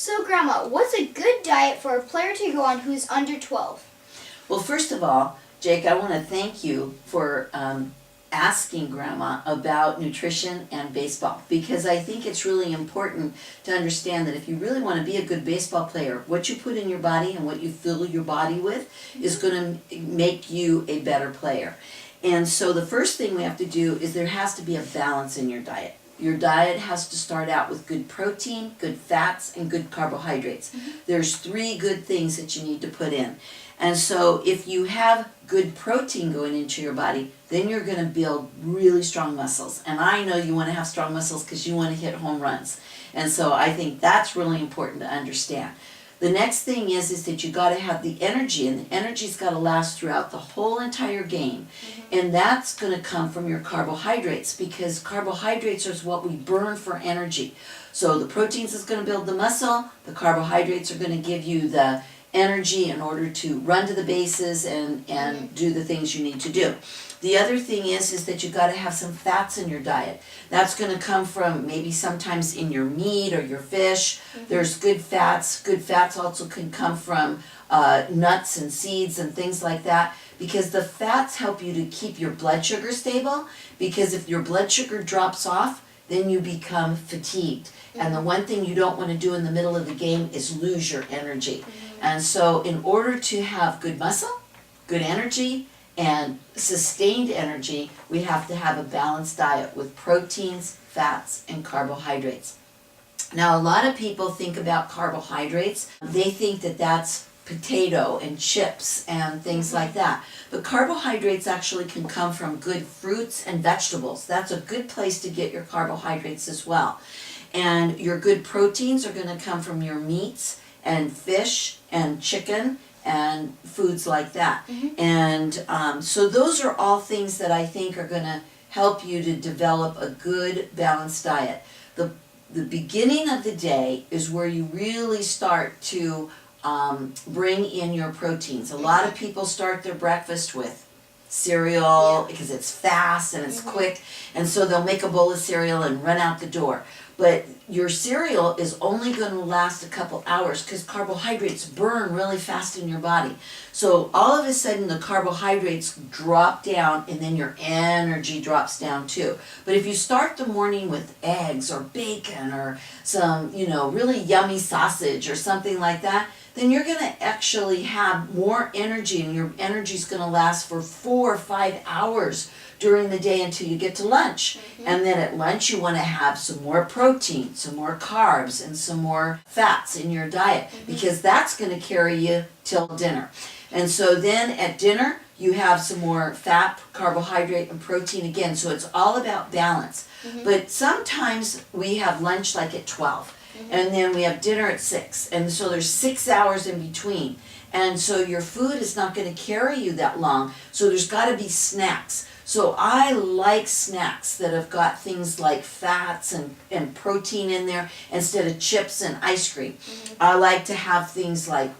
So, Grandma, what's a good diet for a player to go on who's under 12? Well, first of all, Jake, I want to thank you for asking Grandma about nutrition and baseball, because I think it's really important to understand that if you really want to be a good baseball player, what you put in your body and what you fill your body with is going to make you a better player. And so the first thing we have to do is there has to be a balance in your diet. Your diet has to start out with good protein, good fats, and good carbohydrates. There's three good things that you need to put in. And so if you have good protein going into your body, then you're going to build really strong muscles. And I know you want to have strong muscles because you want to hit home runs. And so I think that's really important to understand. The next thing is that you got to have the energy, and the energy's got to last throughout the whole entire game. And that's going to come from your carbohydrates, because carbohydrates is what we burn for energy. So the proteins is going to build the muscle, the carbohydrates are going to give you the energy in order to run to the bases and do the things you need to do. The other thing is that you got to have some fats in your diet. That's going to come from maybe sometimes in your meat or your fish. There's good fats. Good fats also can come from nuts and seeds and things like that, because the fats help you to keep your blood sugar stable, because if your blood sugar drops off, then you become fatigued. And the one thing you don't want to do in the middle of the game is lose your energy. And so in order to have good muscle, good energy, and sustained energy, we have to have a balanced diet with proteins, fats, and carbohydrates. Now, a lot of people think about carbohydrates. They think that that's potato and chips and things like that. But carbohydrates actually can come from good fruits and vegetables. That's a good place to get your carbohydrates as well. And your good proteins are going to come from your meats and fish and chicken and foods like that. And so those are all things that I think are going to help you to develop a good balanced diet. The beginning of the day is where you really start to bring in your proteins. A lot of people start their breakfast with cereal because it's fast and it's quick, and so they'll make a bowl of cereal and run out the door. But your cereal is only going to last a couple hours because carbohydrates burn really fast in your body. So all of a sudden the carbohydrates drop down and then your energy drops down too. But if you start the morning with eggs or bacon or some, really yummy sausage or something like that, then you're going to actually have more energy, and your energy is going to last for 4 or 5 hours during the day until you get to lunch. And then at lunch you want to have some more protein, some more carbs, and some more fats in your diet, because that's going to carry you till dinner. And so then at dinner you have some more fat, carbohydrate, and protein again. So it's all about balance. But sometimes we have lunch like at 12. And then we have dinner at 6. And so there's 6 hours in between. And so your food is not going to carry you that long. So there's got to be snacks. So I like snacks that have got things like fats and protein in there instead of chips and ice cream. I like to have things like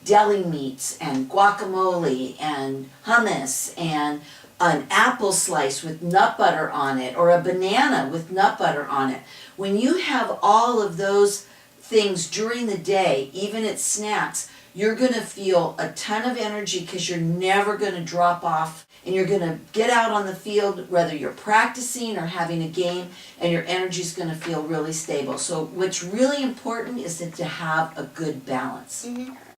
deli meats and guacamole and hummus and an apple slice with nut butter on it, or a banana with nut butter on it. When you have all of those things during the day, even at snacks, you're going to feel a ton of energy because you're never going to drop off, and you're going to get out on the field, whether you're practicing or having a game, and your energy is going to feel really stable. So what's really important is to have a good balance.